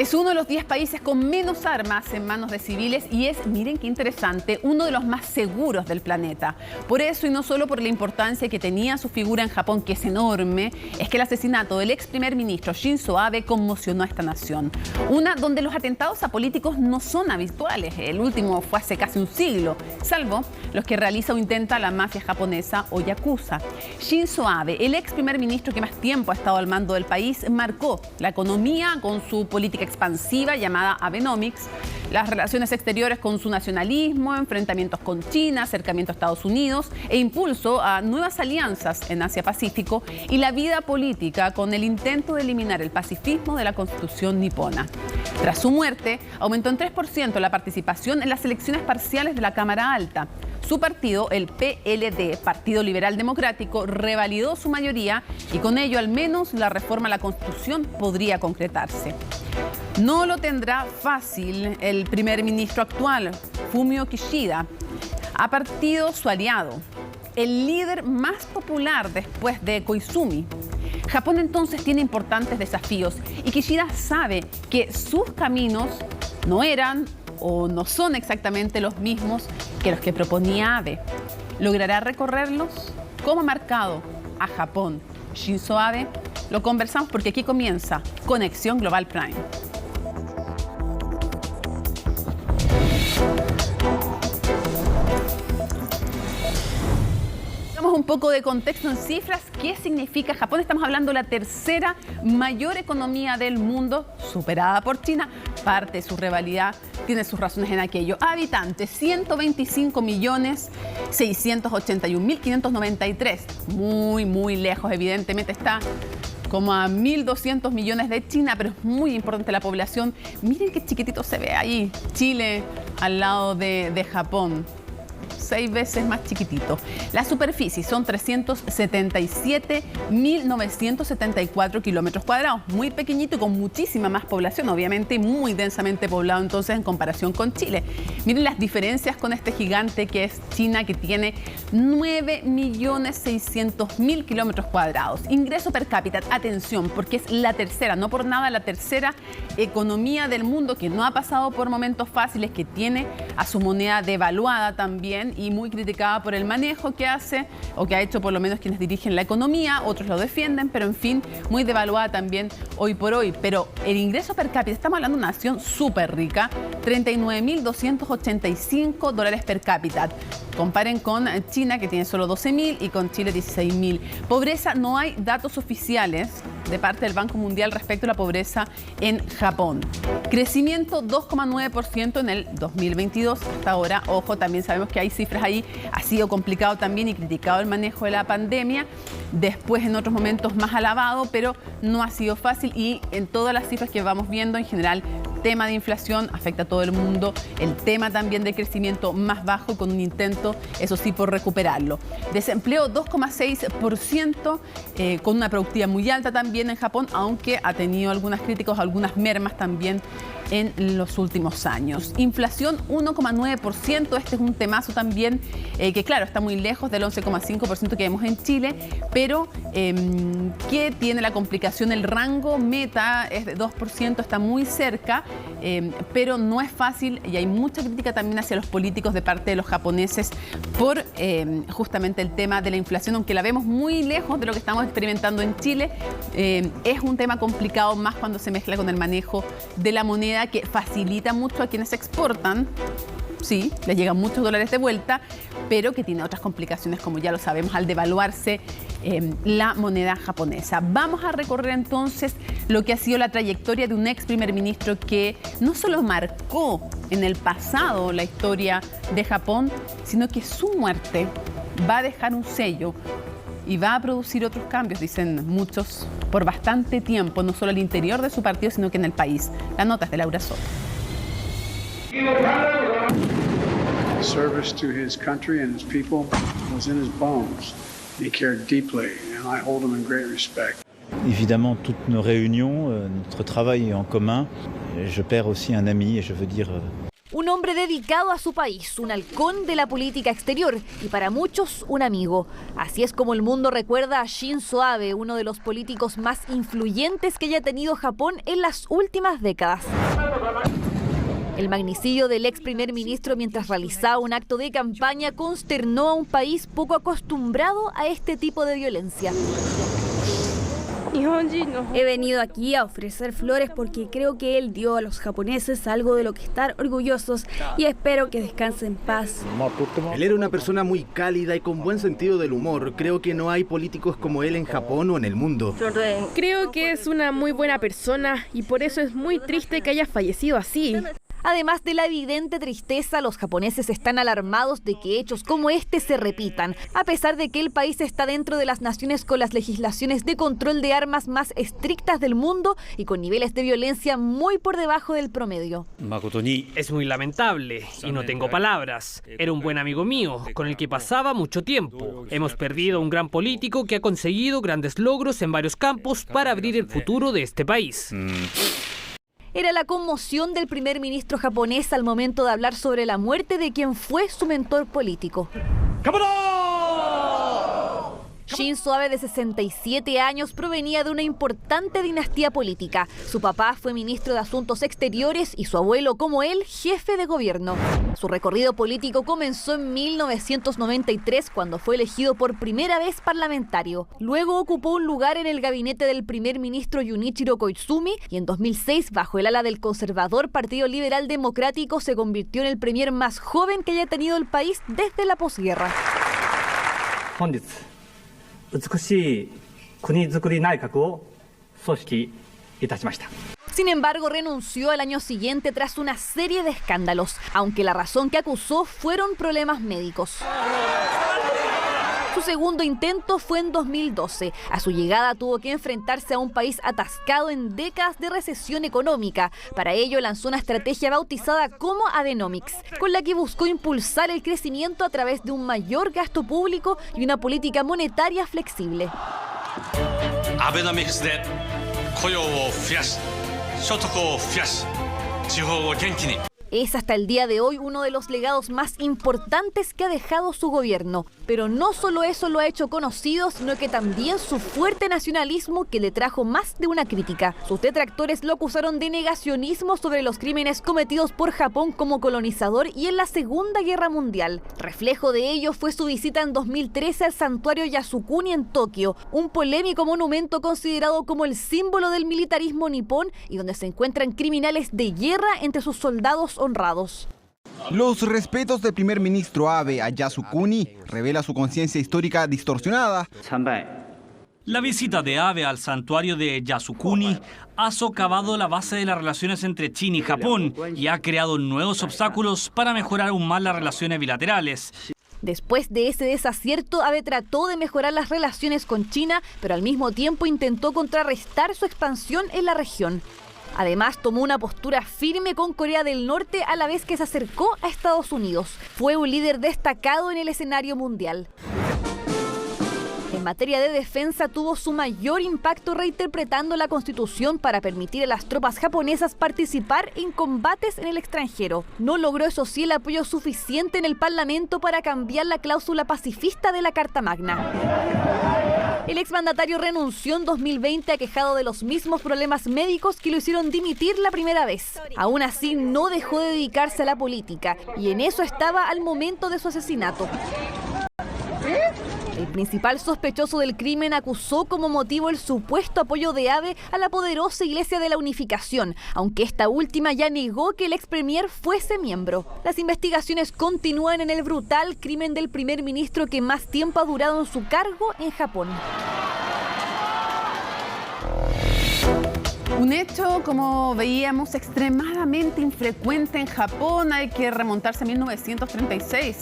Es uno de los 10 países con menos armas en manos de civiles y es, miren qué interesante, uno de los más seguros del planeta. Por eso, y no solo por la importancia que tenía su figura en Japón, que es enorme, es que el asesinato del ex primer ministro Shinzo Abe conmocionó a esta nación. Una donde los atentados a políticos no son habituales. El último fue hace casi un siglo, salvo los que realiza o intenta la mafia japonesa o yakuza. Shinzo Abe, el ex primer ministro que más tiempo ha estado al mando del país, marcó la economía con su política expansiva llamada Abenomics, las relaciones exteriores con su nacionalismo, enfrentamientos con China, acercamiento a Estados Unidos e impulso a nuevas alianzas en Asia-Pacífico, y la vida política con el intento de eliminar el pacifismo de la Constitución nipona. Tras su muerte, aumentó en 3% la participación en las elecciones parciales de la Cámara Alta. Su partido, el PLD, Partido Liberal Democrático, revalidó su mayoría y con ello al menos la reforma a la Constitución podría concretarse. No lo tendrá fácil el primer ministro actual, Fumio Kishida. Ha partido su aliado, el líder más popular después de Koizumi. Japón entonces tiene importantes desafíos y Kishida sabe que sus caminos no eran o no son exactamente los mismos que los que proponía Abe. ¿Logrará recorrerlos? ¿Cómo ha marcado a Japón Shinzo Abe? Lo conversamos porque aquí comienza Conexión Global Prime. Un poco de contexto en cifras. ¿Qué significa Japón? Estamos hablando de la tercera mayor economía del mundo, superada por China. Parte de su rivalidad tiene sus razones en aquello. Habitantes, 125.681.593. Muy lejos, evidentemente está como a 1.200 millones de China, pero es muy importante la población. Miren qué chiquitito se ve ahí, Chile al lado de Japón. 6 veces más chiquitito. La superficie son 377.974 kilómetros cuadrados. Muy pequeñito y con muchísima más población, obviamente, y muy densamente poblado entonces en comparación con Chile. Miren las diferencias con este gigante que es China, que tiene 9.600.000 kilómetros cuadrados. Ingreso per cápita, atención, porque es la tercera, no por nada, la tercera economía del mundo, que no ha pasado por momentos fáciles, que tiene a su moneda devaluada también y muy criticada por el manejo que hace o que ha hecho por lo menos quienes dirigen la economía. Otros lo defienden, pero en fin, muy devaluada también hoy por hoy. Pero el ingreso per cápita, estamos hablando de una nación súper rica, $39.285 per cápita. Comparen con China, que tiene solo 12.000, y con Chile 16.000. Pobreza, no hay datos oficiales de parte del Banco Mundial respecto a la pobreza en Japón. Crecimiento 2,9% en el 2022 hasta ahora. Ojo, también sabemos que hay cifras ahí. Ha sido complicado también y criticado el manejo de la pandemia. Después en otros momentos más alabado, pero no ha sido fácil, y en todas las cifras que vamos viendo en general, tema de inflación afecta a todo el mundo, el tema también de crecimiento más bajo, con un intento, eso sí, por recuperarlo. Desempleo 2,6%, con una productividad muy alta también en Japón, aunque ha tenido algunas críticas, algunas mermas también en los últimos años. Inflación 1,9%, este es un temazo también, que claro, está muy lejos del 11,5% que vemos en Chile, pero que tiene la complicación, el rango meta es de 2%, está muy cerca, pero no es fácil, y hay mucha crítica también hacia los políticos de parte de los japoneses por justamente el tema de la inflación, aunque la vemos muy lejos de lo que estamos experimentando en Chile. Es un tema complicado, más cuando se mezcla con el manejo de la moneda, que facilita mucho a quienes exportan. Sí, les llegan muchos dólares de vuelta, pero que tiene otras complicaciones, como ya lo sabemos, al devaluarse la moneda japonesa. Vamos a recorrer entonces lo que ha sido la trayectoria de un ex primer ministro que no solo marcó en el pasado la historia de Japón, sino que su muerte va a dejar un sello y va a producir otros cambios, dicen muchos, por bastante tiempo, no solo al interior de su partido, sino que en el país. La nota es de Laura Soto. Service to his country and his people was in his bones. He cared deeply, and I hold him in great respect. Évidemment, toutes nos réunions, notre travail en commun, je perds aussi un ami et je veux dire Un hombre dedicado a su país, un halcón de la política exterior y para muchos un amigo. Así es como el mundo recuerda a Shinzo Abe, uno de los políticos más influyentes que haya tenido Japón en las últimas décadas. El magnicidio del ex primer ministro mientras realizaba un acto de campaña consternó a un país poco acostumbrado a este tipo de violencia. He venido aquí a ofrecer flores porque creo que él dio a los japoneses algo de lo que estar orgullosos y espero que descansen en paz. Él era una persona muy cálida y con buen sentido del humor. Creo que no hay políticos como él en Japón o en el mundo. Creo que es una muy buena persona y por eso es muy triste que haya fallecido así. Además de la evidente tristeza, los japoneses están alarmados de que hechos como este se repitan, a pesar de que el país está dentro de las naciones con las legislaciones de control de armas más estrictas del mundo y con niveles de violencia muy por debajo del promedio. Es muy lamentable y no tengo palabras. Era un buen amigo mío, con el que pasaba mucho tiempo. Hemos perdido a un gran político que ha conseguido grandes logros en varios campos para abrir el futuro de este país. Era la conmoción del primer ministro japonés al momento de hablar sobre la muerte de quien fue su mentor político. Shinzo Abe, de 67 años, provenía de una importante dinastía política. Su papá fue ministro de Asuntos Exteriores y su abuelo, como él, jefe de gobierno. Su recorrido político comenzó en 1993, cuando fue elegido por primera vez parlamentario. Luego ocupó un lugar en el gabinete del primer ministro Junichiro Koizumi y en 2006, bajo el ala del conservador Partido Liberal Democrático, se convirtió en el premier más joven que haya tenido el país desde la posguerra. Sin embargo, renunció al año siguiente tras una serie de escándalos, aunque la razón que acusó fueron problemas médicos. Su segundo intento fue en 2012. A su llegada tuvo que enfrentarse a un país atascado en décadas de recesión económica. Para ello lanzó una estrategia bautizada como Abenomics, con la que buscó impulsar el crecimiento a través de un mayor gasto público y una política monetaria flexible. Abenomics de Es hasta el día de hoy uno de los legados más importantes que ha dejado su gobierno. Pero no solo eso lo ha hecho conocido, sino que también su fuerte nacionalismo, que le trajo más de una crítica. Sus detractores lo acusaron de negacionismo sobre los crímenes cometidos por Japón como colonizador y en la Segunda Guerra Mundial. Reflejo de ello fue su visita en 2013 al santuario Yasukuni en Tokio, un polémico monumento considerado como el símbolo del militarismo nipón y donde se encuentran criminales de guerra entre sus soldados honrados. Los respetos del primer ministro Abe a Yasukuni revela su conciencia histórica distorsionada. La visita de Abe al santuario de Yasukuni ha socavado la base de las relaciones entre China y Japón y ha creado nuevos obstáculos para mejorar aún más las relaciones bilaterales. Después de ese desacierto, Abe trató de mejorar las relaciones con China, pero al mismo tiempo intentó contrarrestar su expansión en la región. Además, tomó una postura firme con Corea del Norte a la vez que se acercó a Estados Unidos. Fue un líder destacado en el escenario mundial. En materia de defensa, tuvo su mayor impacto reinterpretando la Constitución para permitir a las tropas japonesas participar en combates en el extranjero. No logró, eso sí, el apoyo suficiente en el Parlamento para cambiar la cláusula pacifista de la Carta Magna. El exmandatario renunció en 2020 aquejado de los mismos problemas médicos que lo hicieron dimitir la primera vez. Aún así, no dejó de dedicarse a la política y en eso estaba al momento de su asesinato. El principal sospechoso del crimen acusó como motivo el supuesto apoyo de Abe a la poderosa Iglesia de la Unificación, aunque esta última ya negó que el ex premier fuese miembro. Las investigaciones continúan en el brutal crimen del primer ministro que más tiempo ha durado en su cargo en Japón. Un hecho, como veíamos, extremadamente infrecuente en Japón. Hay que remontarse a 1936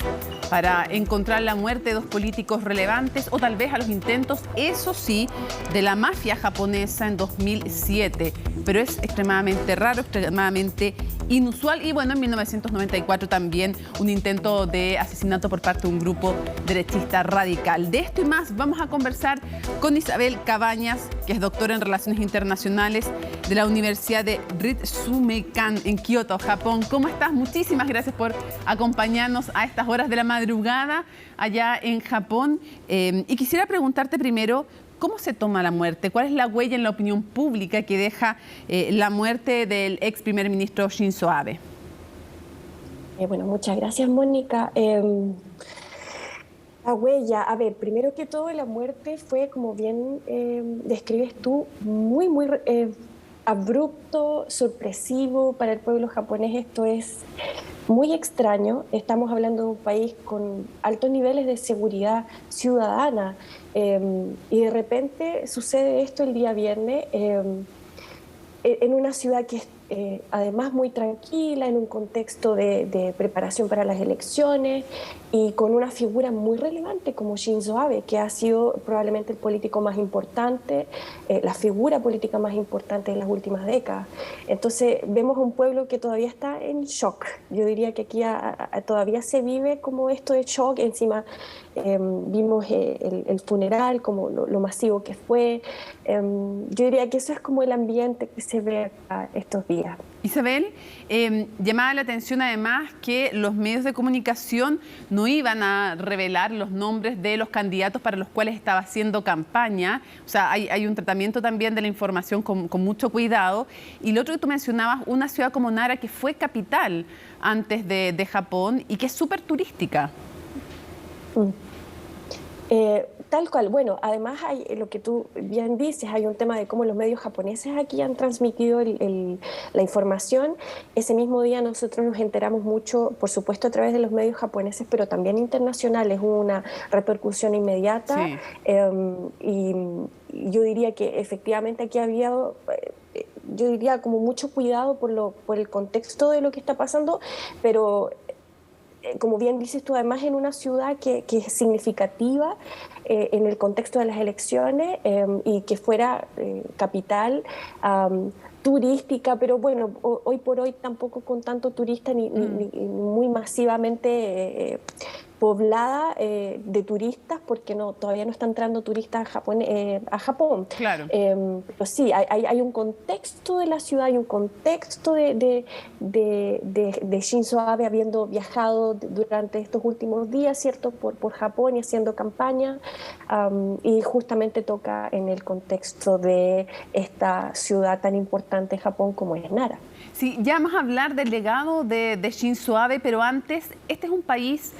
para encontrar la muerte de dos políticos relevantes o tal vez a los intentos, eso sí, de la mafia japonesa en 2007. Pero es extremadamente raro, extremadamente inusual. Y bueno, en 1994 también un intento de asesinato por parte de un grupo derechista radical. De esto y más vamos a conversar con Isabel Cabañas, que es doctora en Relaciones Internacionales de la Universidad de Ritsumeikan en Kioto, Japón. ¿Cómo estás? Muchísimas gracias por acompañarnos a estas horas de la madrugada allá en Japón. Y quisiera preguntarte primero, ¿cómo se toma la muerte? ¿Cuál es la huella en la opinión pública que deja la muerte del ex primer ministro Shinzo Abe? Bueno, muchas gracias, Mónica. La huella, a ver, primero que todo, la muerte fue, como bien describes tú, muy abrupto, sorpresivo para el pueblo japonés. Esto es muy extraño. Estamos hablando de un país con altos niveles de seguridad ciudadana y de repente sucede esto el día viernes en una ciudad que es además muy tranquila, en un contexto de preparación para las elecciones y con una figura muy relevante como Shinzo Abe, que ha sido probablemente el político más importante, la figura política más importante en las últimas décadas. Entonces vemos un pueblo que todavía está en shock. Yo diría que aquí todavía se vive como esto de shock. Encima vimos el funeral, como lo masivo que fue. Yo diría que eso es como el ambiente que se ve estos días. Isabel, llamaba la atención además que los medios de comunicación no iban a revelar los nombres de los candidatos para los cuales estaba haciendo campaña. O sea, hay un tratamiento también de la información con mucho cuidado. Y lo otro que tú mencionabas, una ciudad como Nara, que fue capital antes de Japón y que es súper turística. Tal cual. Bueno, además hay lo que tú bien dices, hay un tema de cómo los medios japoneses aquí han transmitido la información. Ese mismo día nosotros nos enteramos mucho, por supuesto a través de los medios japoneses, pero también internacionales. Hubo una repercusión inmediata. Sí. Y yo diría que efectivamente aquí había, yo diría como mucho cuidado por el contexto de lo que está pasando, pero como bien dices tú, además en una ciudad que es significativa en el contexto de las elecciones y que fuera capital turística, pero bueno, hoy por hoy tampoco con tanto turista ni muy masivamente poblada de turistas, porque todavía no están entrando turistas a Japón. Claro. Pero sí, hay un contexto de la ciudad, hay un contexto de Shinzo Abe habiendo viajado durante estos últimos días, ¿cierto?, por Japón y haciendo campaña, y justamente toca en el contexto de esta ciudad tan importante en Japón como es Nara. Sí, ya vamos a hablar del legado de Shinzo Abe, pero antes, este es un país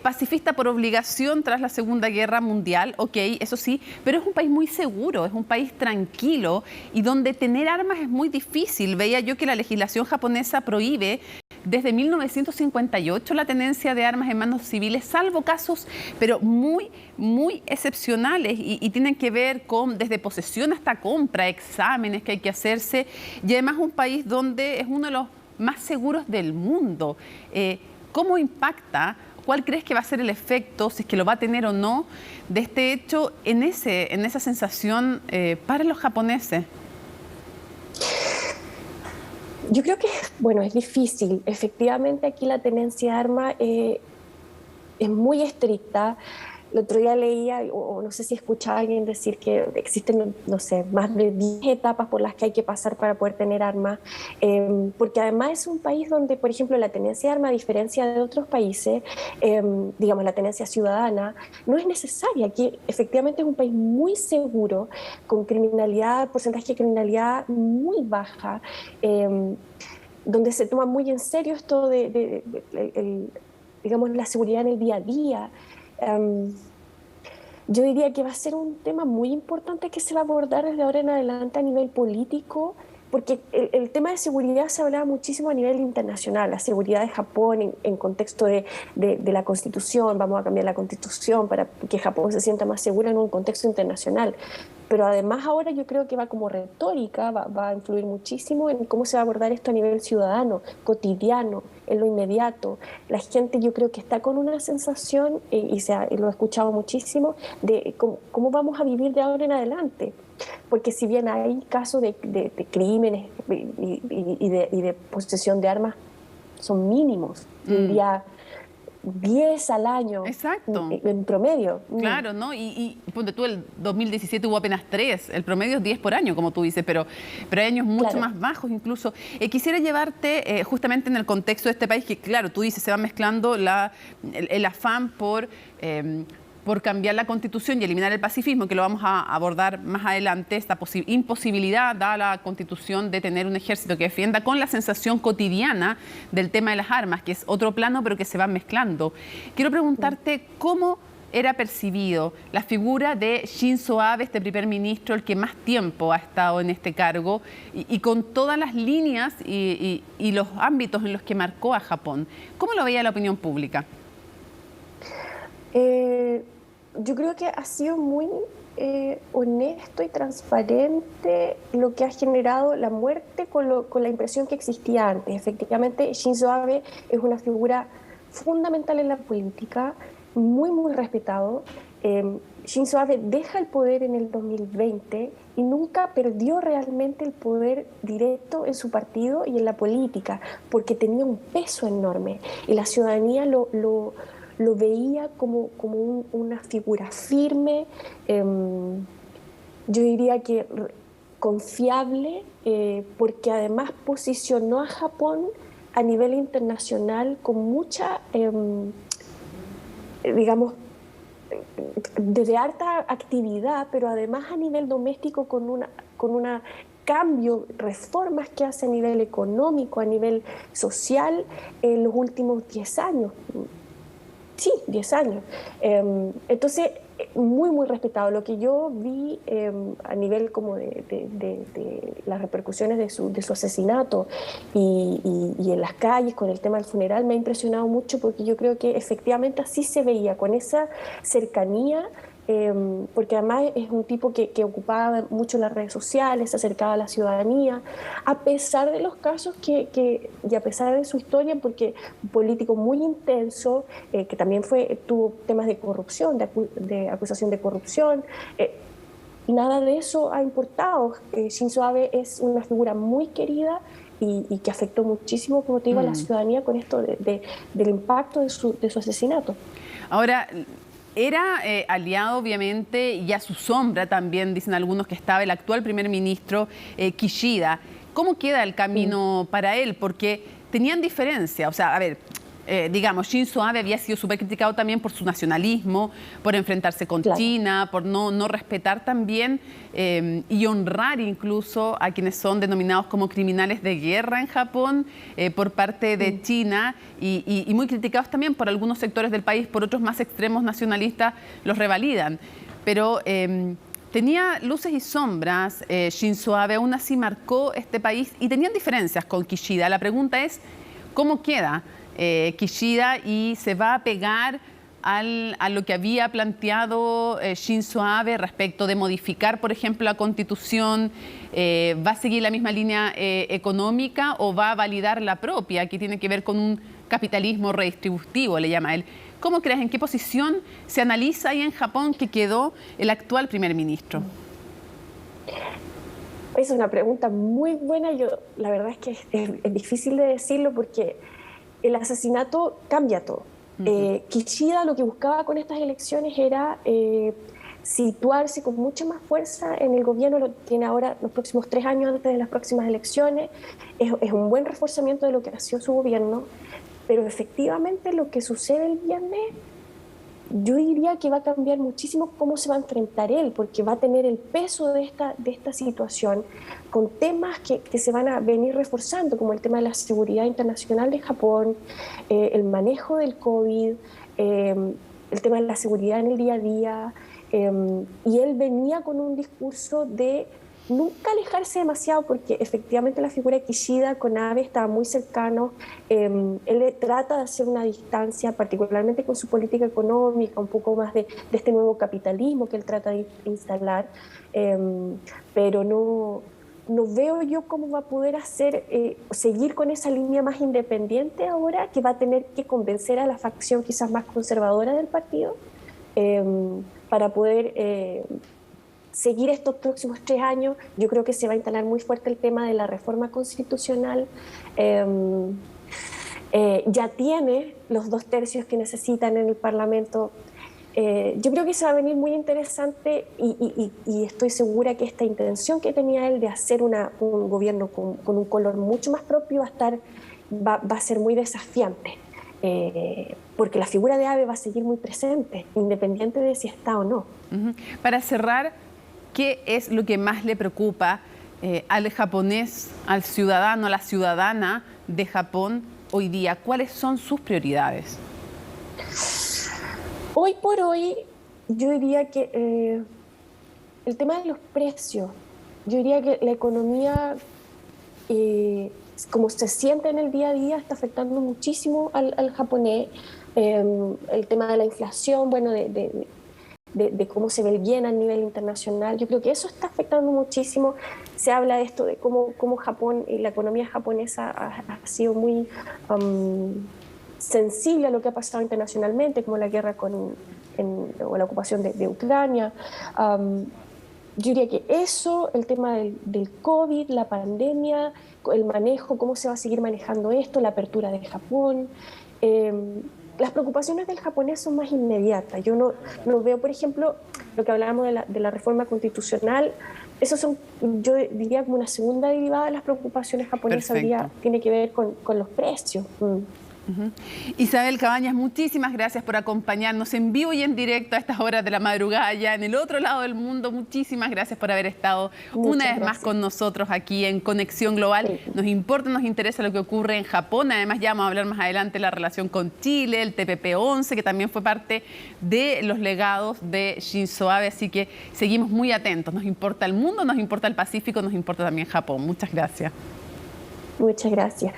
pacifista por obligación tras la Segunda Guerra Mundial, ok, eso sí, pero es un país muy seguro, es un país tranquilo y donde tener armas es muy difícil. Veía yo que la legislación japonesa prohíbe desde 1958 la tenencia de armas en manos civiles, salvo casos, pero muy excepcionales y tienen que ver con desde posesión hasta compra, exámenes que hay que hacerse, y además un país donde es uno de los más seguros del mundo. ¿Cómo impacta? ¿Cuál crees que va a ser el efecto, si es que lo va a tener o no, de este hecho en esa sensación para los japoneses? Yo creo que, bueno, es difícil. Efectivamente, aquí la tenencia de armas es muy estricta. El otro día leía, o no sé si escuchaba a alguien decir que existen, no sé, más de 10 etapas por las que hay que pasar para poder tener armas, porque además es un país donde, por ejemplo, la tenencia de armas, a diferencia de otros países, digamos, la tenencia ciudadana, no es necesaria. Aquí efectivamente es un país muy seguro, con porcentaje de criminalidad muy baja, donde se toma muy en serio esto digamos, la seguridad en el día a día. Yo diría que va a ser un tema muy importante que se va a abordar desde ahora en adelante a nivel político, porque el tema de seguridad se hablaba muchísimo a nivel internacional, la seguridad de Japón en contexto de la Constitución, vamos a cambiar la Constitución para que Japón se sienta más seguro en un contexto internacional. Pero además ahora yo creo que va como retórica, va a influir muchísimo en cómo se va a abordar esto a nivel ciudadano, cotidiano, en lo inmediato. La gente yo creo que está con una sensación, y lo he escuchado muchísimo, de cómo vamos a vivir de ahora en adelante. Porque si bien hay casos de crímenes y de posesión de armas, son mínimos. Diría 10 al año. Exacto. En promedio. Claro, ¿no? Y ponte tú, el 2017 hubo apenas 3, el promedio es 10 por año, como tú dices, pero hay años mucho más bajos incluso. Quisiera llevarte justamente en el contexto de este país, que claro, tú dices, se va mezclando el afán por cambiar la Constitución y eliminar el pacifismo, que lo vamos a abordar más adelante, esta imposibilidad da la Constitución de tener un ejército que defienda, con la sensación cotidiana del tema de las armas, que es otro plano, pero que se van mezclando. Quiero preguntarte cómo era percibido la figura de Shinzo Abe, este primer ministro, el que más tiempo ha estado en este cargo, y con todas las líneas y los ámbitos en los que marcó a Japón. ¿Cómo lo veía la opinión pública? Yo creo que ha sido muy honesto y transparente lo que ha generado la muerte con la impresión que existía antes. Efectivamente, Shinzo Abe es una figura fundamental en la política, muy, muy respetado. Shinzo Abe deja el poder en el 2020 y nunca perdió realmente el poder directo en su partido y en la política, porque tenía un peso enorme y la ciudadanía lo veía como una figura firme, yo diría que confiable, porque además posicionó a Japón a nivel internacional con mucha, digamos, de alta actividad, pero además a nivel doméstico con una cambio, reformas que hace a nivel económico, a nivel social en los últimos 10 años. Sí, 10 años. Entonces, muy, muy respetado. Lo que yo vi a nivel como de las repercusiones de su asesinato y en las calles con el tema del funeral me ha impresionado mucho, porque yo creo que efectivamente así se veía, con esa cercanía, porque además es un tipo que ocupaba mucho las redes sociales, se acercaba a la ciudadanía, a pesar de los casos y a pesar de su historia, porque un político muy intenso, que también tuvo temas de corrupción, de acusación de corrupción, nada de eso ha importado. Shinzo Abe es una figura muy querida y que afectó muchísimo, como te digo, a la ciudadanía con esto del impacto de su asesinato. Ahora, era aliado, obviamente, y a su sombra también, dicen algunos, que estaba el actual primer ministro Kishida. ¿Cómo queda el camino para él? Porque tenían diferencia. O sea, a ver, digamos, Shinzo Abe había sido súper criticado también por su nacionalismo, por enfrentarse con China, por no respetar también y honrar incluso a quienes son denominados como criminales de guerra en Japón por parte de China, y muy criticados también por algunos sectores del país, por otros más extremos nacionalistas los revalidan. Pero tenía luces y sombras Shinzo Abe, aún así marcó este país y tenían diferencias con Kishida. La pregunta es, ¿cómo queda Kishida, y se va a pegar a lo que había planteado Shinzo Abe respecto de modificar, por ejemplo, la Constitución? ¿Va a seguir la misma línea económica o va a validar la propia, que tiene que ver con un capitalismo redistributivo, le llama él? ¿Cómo crees, en qué posición se analiza ahí en Japón que quedó el actual primer ministro? Es una pregunta muy buena. La verdad es que es difícil de decirlo, porque el asesinato cambia todo. Kishida lo que buscaba con estas elecciones era situarse con mucha más fuerza en el gobierno. Lo tiene ahora los próximos 3 años antes de las próximas elecciones. Es un buen reforzamiento de lo que ha sido su gobierno, pero efectivamente lo que sucede el viernes, yo diría que va a cambiar muchísimo cómo se va a enfrentar él, porque va a tener el peso de esta situación, con temas que se van a venir reforzando, como el tema de la seguridad internacional de Japón, el manejo del COVID, el tema de la seguridad en el día a día, y él venía con un discurso de nunca alejarse demasiado, porque efectivamente la figura de Kishida con Abe estaba muy cercano. Él trata de hacer una distancia, particularmente con su política económica, un poco más de este nuevo capitalismo que él trata de instalar, pero no veo yo cómo va a poder seguir con esa línea más independiente ahora, que va a tener que convencer a la facción quizás más conservadora del partido para poder seguir estos próximos 3 años. Yo creo que se va a instalar muy fuerte el tema de la reforma constitucional, ya tiene los 2/3 que necesitan en el Parlamento. Yo creo que se va a venir muy interesante y estoy segura que esta intención que tenía él de hacer un gobierno con un color mucho más propio va a ser muy desafiante, porque la figura de Abe va a seguir muy presente, independiente de si está o no. Para cerrar, ¿qué es lo que más le preocupa al japonés, al ciudadano, a la ciudadana de Japón hoy día? ¿Cuáles son sus prioridades? Hoy por hoy, yo diría que el tema de los precios, yo diría que la economía, como se siente en el día a día, está afectando muchísimo al japonés. El tema de la inflación, bueno, de cómo se ve el yen a nivel internacional, yo creo que eso está afectando muchísimo. Se habla de esto, de cómo Japón y la economía japonesa ha sido muy sensible a lo que ha pasado internacionalmente, como la guerra o la ocupación de Ucrania. Yo diría que eso, el tema del COVID, la pandemia, el manejo, cómo se va a seguir manejando esto, la apertura de Japón. Las preocupaciones del japonés son más inmediatas. Yo no veo, por ejemplo, lo que hablábamos de la reforma constitucional. Esos son, yo diría, como una segunda derivada de las preocupaciones japonesas hoy día, tiene que ver con los precios. Isabel Cabañas, muchísimas gracias por acompañarnos en vivo y en directo a estas horas de la madrugada ya en el otro lado del mundo. Muchísimas gracias por haber estado una vez más con nosotros aquí en Conexión Global. Nos importa, nos interesa lo que ocurre en Japón. Además, ya vamos a hablar más adelante de la relación con Chile, el TPP-11, que también fue parte de los legados de Shinzo Abe. Así que seguimos muy atentos. Nos importa el mundo, nos importa el Pacífico, nos importa también Japón. Muchas gracias. Muchas gracias.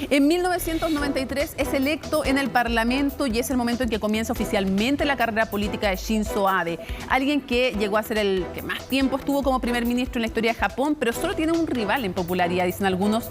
En 1993 es electo en el Parlamento y es el momento en que comienza oficialmente la carrera política de Shinzo Abe, alguien que llegó a ser el que más tiempo estuvo como primer ministro en la historia de Japón, pero solo tiene un rival en popularidad, dicen algunos,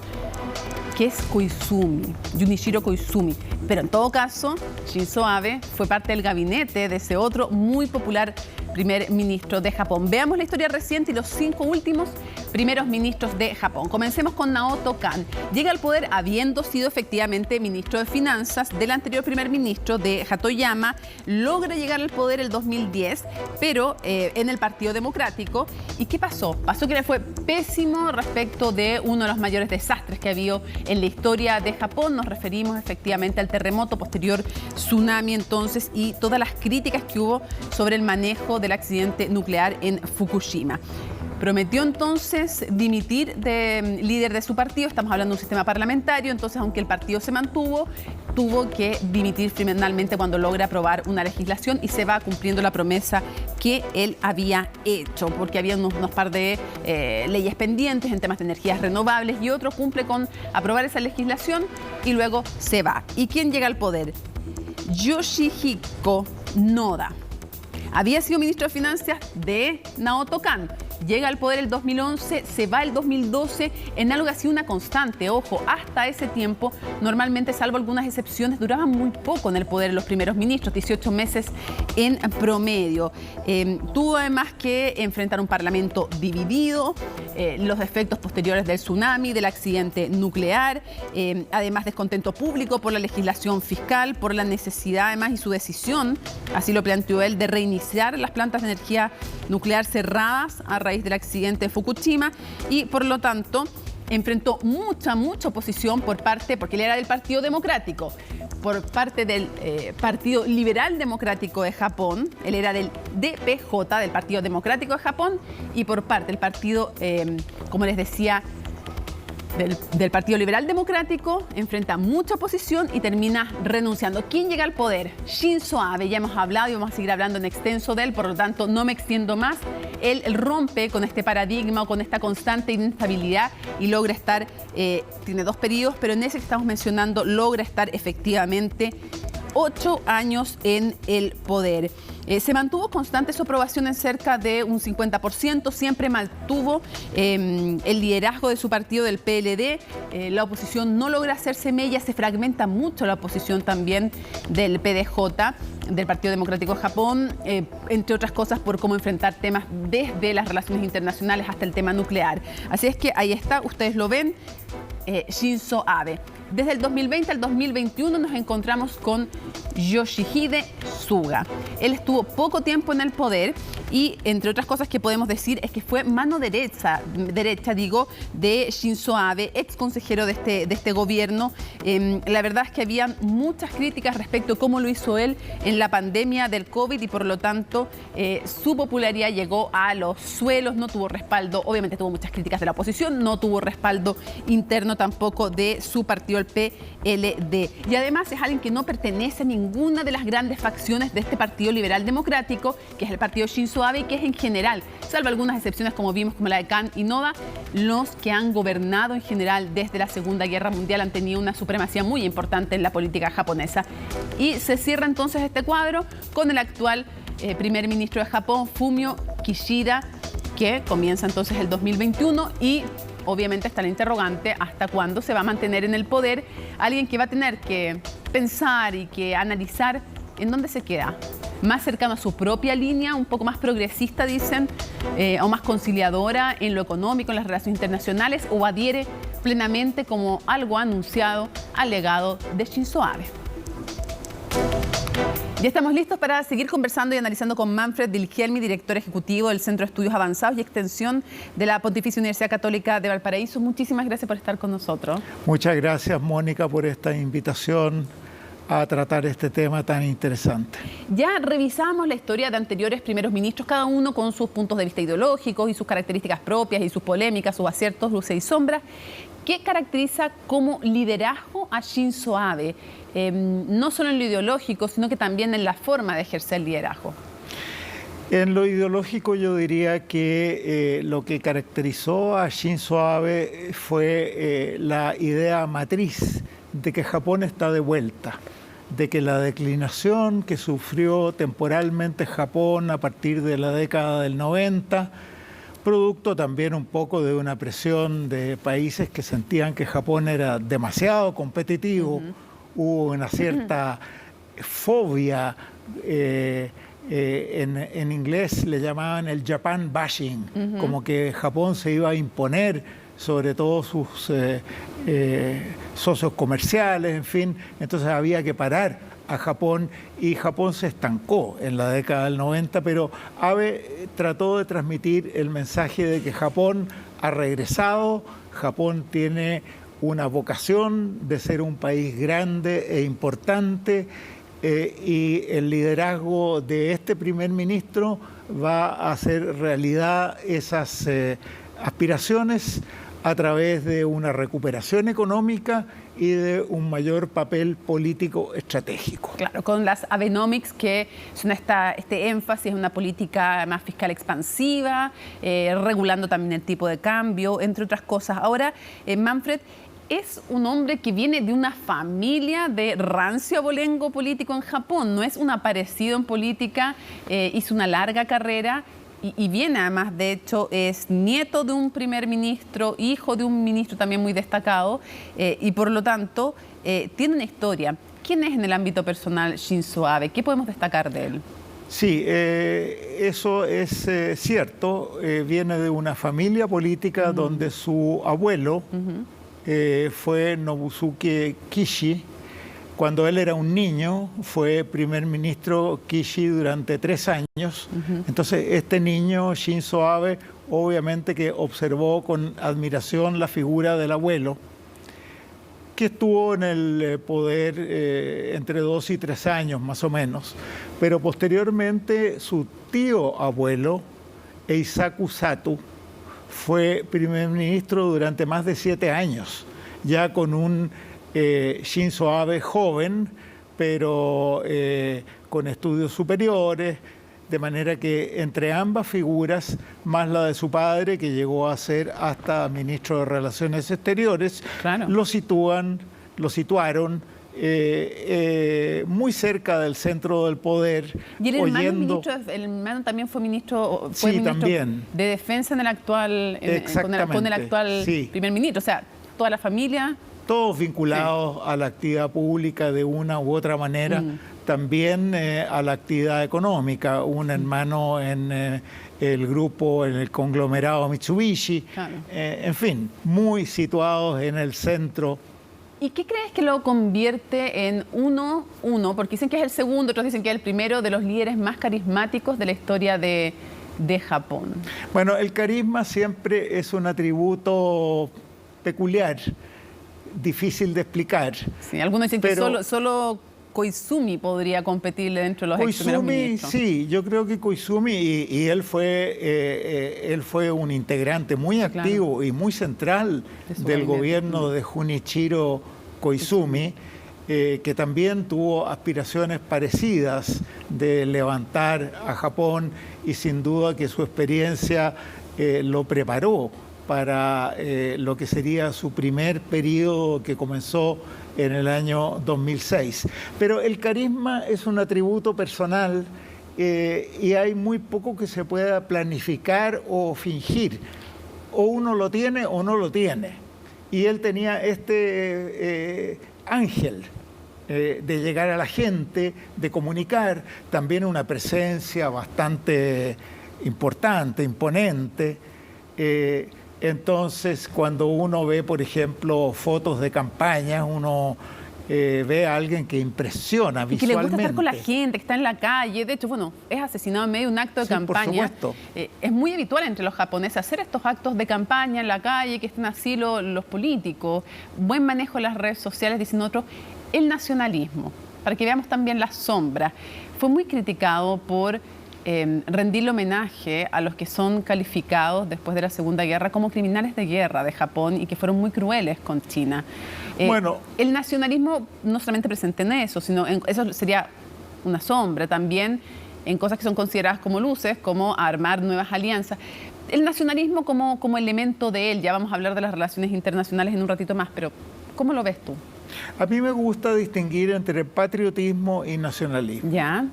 que es Koizumi, Junichiro Koizumi. Pero en todo caso, Shinzo Abe fue parte del gabinete de ese otro muy popular primer ministro de Japón. Veamos la historia reciente y los 5 últimos primeros ministros de Japón. Comencemos con Naoto Kan. Llega al poder habiendo sido efectivamente ministro de Finanzas del anterior primer ministro de Hatoyama. Logra llegar al poder el 2010, pero en el Partido Democrático. ¿Y qué pasó? Pasó que le fue pésimo respecto de uno de los mayores desastres que ha habido en la historia de Japón. Nos referimos efectivamente al terremoto, posterior tsunami entonces, y todas las críticas que hubo sobre el manejo del accidente nuclear en Fukushima. Prometió entonces dimitir de líder de su partido. Estamos hablando de un sistema parlamentario, entonces aunque el partido se mantuvo, tuvo que dimitir finalmente cuando logra aprobar una legislación y se va cumpliendo la promesa que él había hecho, porque había unos par de leyes pendientes en temas de energías renovables y otro cumple con aprobar esa legislación y luego se va. ¿Y quién llega al poder? Yoshihiko Noda. Había sido ministro de Finanzas de Naoto Kan. Llega al poder el 2011, se va el 2012, en algo así una constante. Ojo, hasta ese tiempo, normalmente, salvo algunas excepciones, duraban muy poco en el poder los primeros ministros, 18 meses en promedio. Tuvo además que enfrentar un parlamento dividido, los efectos posteriores del tsunami, del accidente nuclear, además descontento público por la legislación fiscal, por la necesidad además y su decisión, así lo planteó él, de reiniciar las plantas de energía nuclear cerradas a raíz del accidente de Fukushima y por lo tanto enfrentó mucha oposición por parte, porque él era del Partido Democrático, por parte del Partido Liberal Democrático de Japón, él era del DPJ, del Partido Democrático de Japón, y por parte del partido, como les decía, del Partido Liberal Democrático, enfrenta mucha oposición y termina renunciando. ¿Quién llega al poder? Shinzo Abe. Ya hemos hablado y vamos a seguir hablando en extenso de él, por lo tanto no me extiendo más. Él rompe con este paradigma o con esta constante inestabilidad y logra estar, tiene 2 periodos, pero en ese que estamos mencionando logra estar efectivamente 8 años en el poder. Se mantuvo constante su aprobación en cerca de un 50%, siempre mantuvo el liderazgo de su partido del PLD, la oposición no logra hacerse mella, se fragmenta mucho la oposición también del PDJ, del Partido Democrático de Japón, entre otras cosas por cómo enfrentar temas desde las relaciones internacionales hasta el tema nuclear. Así es que ahí está, ustedes lo ven, Shinzo Abe. Desde el 2020 al 2021 nos encontramos con Yoshihide Suga. Él estuvo poco tiempo en el poder y, entre otras cosas que podemos decir, es que fue mano derecha de Shinzo Abe, ex consejero de este gobierno. La verdad es que había muchas críticas respecto a cómo lo hizo él en la pandemia del COVID y, por lo tanto, su popularidad llegó a los suelos, no tuvo respaldo, obviamente tuvo muchas críticas de la oposición, no tuvo respaldo interno tampoco de su partido, el PLD. Y además es alguien que no pertenece a ninguna de las grandes facciones de este Partido Liberal Democrático, que es el partido Shinzo Abe, que es en general, salvo algunas excepciones como vimos, como la de Kan y Noda, los que han gobernado en general desde la Segunda Guerra Mundial han tenido una supremacía muy importante en la política japonesa. Y se cierra entonces este cuadro con el actual primer ministro de Japón, Fumio Kishida, que comienza entonces el 2021 y obviamente está la interrogante hasta cuándo se va a mantener en el poder alguien que va a tener que pensar y que analizar en dónde se queda. Más cercano a su propia línea, un poco más progresista, dicen, o más conciliadora en lo económico, en las relaciones internacionales, o adhiere plenamente como algo anunciado al legado de Shinzo Abe. Ya estamos listos para seguir conversando y analizando con Manfred Wilhelmi, director ejecutivo del Centro de Estudios Avanzados y Extensión de la Pontificia Universidad Católica de Valparaíso. Muchísimas gracias por estar con nosotros. Muchas gracias, Mónica, por esta invitación a tratar este tema tan interesante. Ya revisamos la historia de anteriores primeros ministros, cada uno con sus puntos de vista ideológicos y sus características propias y sus polémicas, sus aciertos, luces y sombras. ¿Qué caracteriza como liderazgo a Shinzo Abe? No solo en lo ideológico, sino que también en la forma de ejercer el liderazgo. En lo ideológico yo diría que lo que caracterizó a Shinzo Abe fue la idea matriz de que Japón está de vuelta, de que la declinación que sufrió temporalmente Japón a partir de la década del 90, producto también un poco de una presión de países que sentían que Japón era demasiado competitivo, hubo una cierta fobia, en inglés le llamaban el Japan bashing, como que Japón se iba a imponer sobre todo sus socios comerciales, en fin, entonces había que parar a Japón y Japón se estancó en la década del 90, pero Abe trató de transmitir el mensaje de que Japón ha regresado, Japón tiene una vocación de ser un país grande e importante y el liderazgo de este primer ministro va a hacer realidad esas aspiraciones a través de una recuperación económica y de un mayor papel político estratégico. Claro, con las Abenomics, que son este énfasis en una política más fiscal expansiva, regulando también el tipo de cambio, entre otras cosas. Ahora, Manfred, es un hombre que viene de una familia de rancio abolengo político en Japón, no es un aparecido en política, hizo una larga carrera y viene además, de hecho, es nieto de un primer ministro, hijo de un ministro también muy destacado y por lo tanto tiene una historia. ¿Quién es en el ámbito personal Shinzo Abe? ¿Qué podemos destacar de él? Sí, eso es cierto. Viene de una familia política donde su abuelo fue Nobusuke Kishi. Cuando él era un niño, fue primer ministro Kishi durante 3 años. Entonces, este niño, Shinzo Abe, obviamente que observó con admiración la figura del abuelo, que estuvo en el poder entre 2 y 3 años, más o menos. Pero posteriormente, su tío abuelo, Eisaku Sato, fue primer ministro durante más de 7 años, ya con un Shinzo Abe joven, pero con estudios superiores, de manera que entre ambas figuras, más la de su padre, que llegó a ser hasta ministro de Relaciones Exteriores, claro, lo situaron muy cerca del centro del poder. Y el hermano también fue ministro, también de Defensa en el actual, con el actual primer ministro, o sea, toda la familia. Todos vinculados a la actividad pública de una u otra manera, también a la actividad económica. Un hermano en el grupo, en el conglomerado Mitsubishi, claro. En fin, muy situados en el centro ¿Y qué crees que lo convierte en uno? Porque dicen que es el segundo, otros dicen que es el primero de los líderes más carismáticos de la historia de Japón. Bueno, el carisma siempre es un atributo peculiar, difícil de explicar. Sí, algunos dicen que solo Koizumi podría competirle dentro de los ex primeros ministros. Sí, yo creo que Koizumi, y él fue un integrante muy activo y muy central del gobierno de Junichiro Koizumi, que también tuvo aspiraciones parecidas de levantar a Japón, y sin duda que su experiencia lo preparó para lo que sería su primer periodo, que comenzó en el año 2006. Pero el carisma es un atributo personal y hay muy poco que se pueda planificar o fingir. O uno lo tiene o no lo tiene. Y él tenía este ángel de llegar a la gente, de comunicar, también una presencia bastante importante, imponente. Entonces, cuando uno ve, por ejemplo, fotos de campaña, uno ve a alguien que impresiona visualmente. Y que le gusta estar con la gente, que está en la calle. De hecho, bueno, es asesinado en medio de un acto de campaña. Por supuesto. Es muy habitual entre los japoneses hacer estos actos de campaña en la calle, que estén así los políticos. Buen manejo de las redes sociales, dicen otros. El nacionalismo, para que veamos también la sombra, fue muy criticado por rendirle homenaje a los que son calificados después de la Segunda Guerra como criminales de guerra de Japón y que fueron muy crueles con China. Bueno, el nacionalismo no solamente presente en eso, sino eso sería una sombra también en cosas que son consideradas como luces, como armar nuevas alianzas. El nacionalismo como elemento de él, ya vamos a hablar de las relaciones internacionales en un ratito más, pero ¿cómo lo ves tú? A mí me gusta distinguir entre patriotismo y nacionalismo. ¿Ya?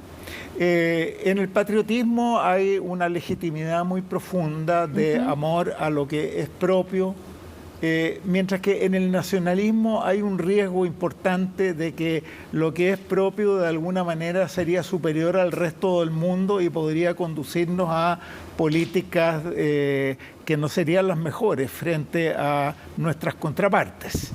En el patriotismo hay una legitimidad muy profunda de amor a lo que es propio, mientras que en el nacionalismo hay un riesgo importante de que lo que es propio de alguna manera sería superior al resto del mundo y podría conducirnos a políticas que no serían las mejores frente a nuestras contrapartes.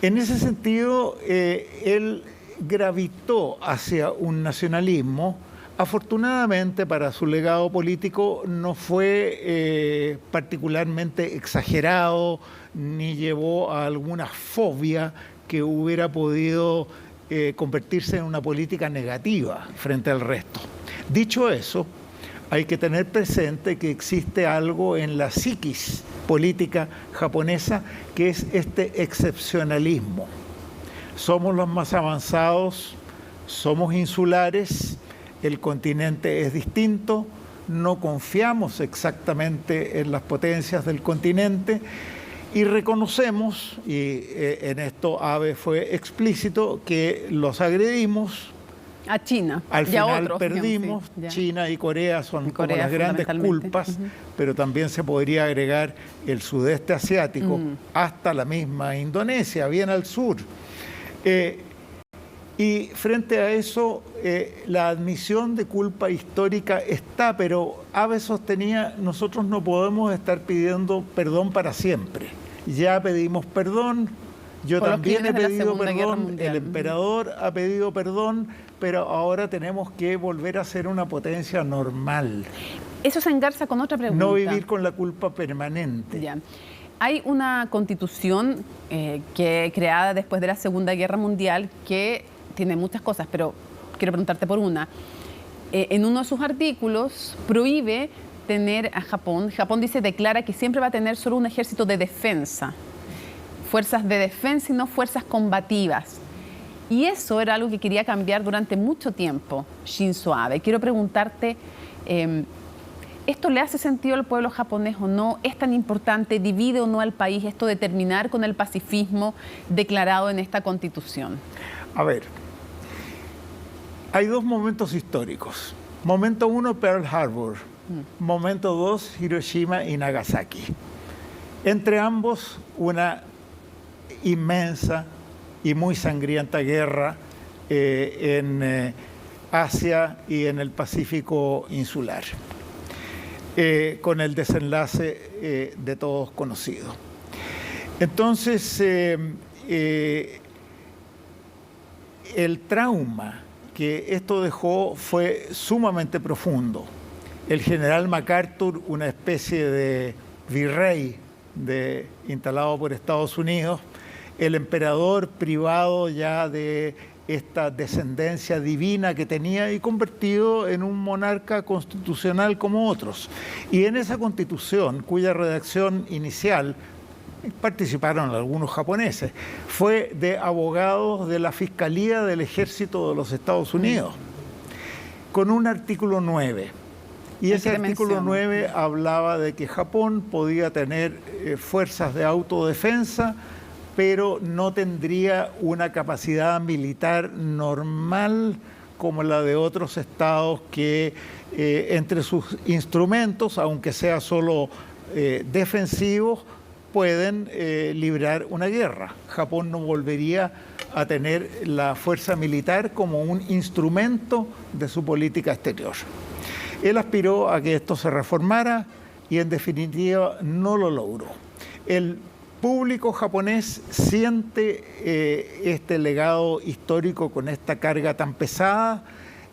En ese sentido, él gravitó hacia un nacionalismo. Afortunadamente para su legado político no fue particularmente exagerado ni llevó a alguna fobia que hubiera podido convertirse en una política negativa frente al resto. Dicho eso, hay que tener presente que existe algo en la psiquis política japonesa que es este excepcionalismo. Somos los más avanzados, somos insulares, el continente es distinto, no confiamos exactamente en las potencias del continente y reconocemos, y en esto Abe fue explícito, que los agredimos. A China. Al y a final otros, perdimos. Sí, China y Corea son como las grandes culpas, pero también se podría agregar el sudeste asiático hasta la misma Indonesia, bien al sur. Y frente a eso, la admisión de culpa histórica está, pero Abe sostenía, nosotros no podemos estar pidiendo perdón para siempre. Ya pedimos perdón, yo también he pedido perdón, el emperador ha pedido perdón, pero ahora tenemos que volver a ser una potencia normal. Eso se engarza con otra pregunta. No vivir con la culpa permanente. Ya. Hay una constitución creada después de la Segunda Guerra Mundial que tiene muchas cosas, pero quiero preguntarte por una. En uno de sus artículos prohíbe tener a Japón. Japón declara que siempre va a tener solo un ejército de defensa. Fuerzas de defensa y no fuerzas combativas. Y eso era algo que quería cambiar durante mucho tiempo Shinzo Abe. Quiero preguntarte, ¿esto le hace sentido al pueblo japonés o no? ¿Es tan importante? ¿Divide o no al país esto de terminar con el pacifismo declarado en esta constitución? A ver, hay dos momentos históricos. Momento uno, Pearl Harbor. Momento dos, Hiroshima y Nagasaki. Entre ambos, una inmensa y muy sangrienta guerra en Asia y en el Pacífico insular, con el desenlace de todos conocido. Entonces, el trauma que esto dejó fue sumamente profundo. El general MacArthur, una especie de virrey instalado por Estados Unidos, el emperador privado ya de esta descendencia divina que tenía y convertido en un monarca constitucional como otros. Y en esa constitución, cuya redacción inicial participaron algunos japoneses, fue de abogados de la Fiscalía del Ejército de los Estados Unidos, con un artículo 9. Y ese artículo 9 hablaba de que Japón podía tener fuerzas de autodefensa, pero no tendría una capacidad militar normal como la de otros estados que entre sus instrumentos, aunque sea solo defensivos, pueden librar una guerra. Japón no volvería a tener la fuerza militar como un instrumento de su política exterior. Él aspiró a que esto se reformara y en definitiva no lo logró. El público japonés siente este legado histórico con esta carga tan pesada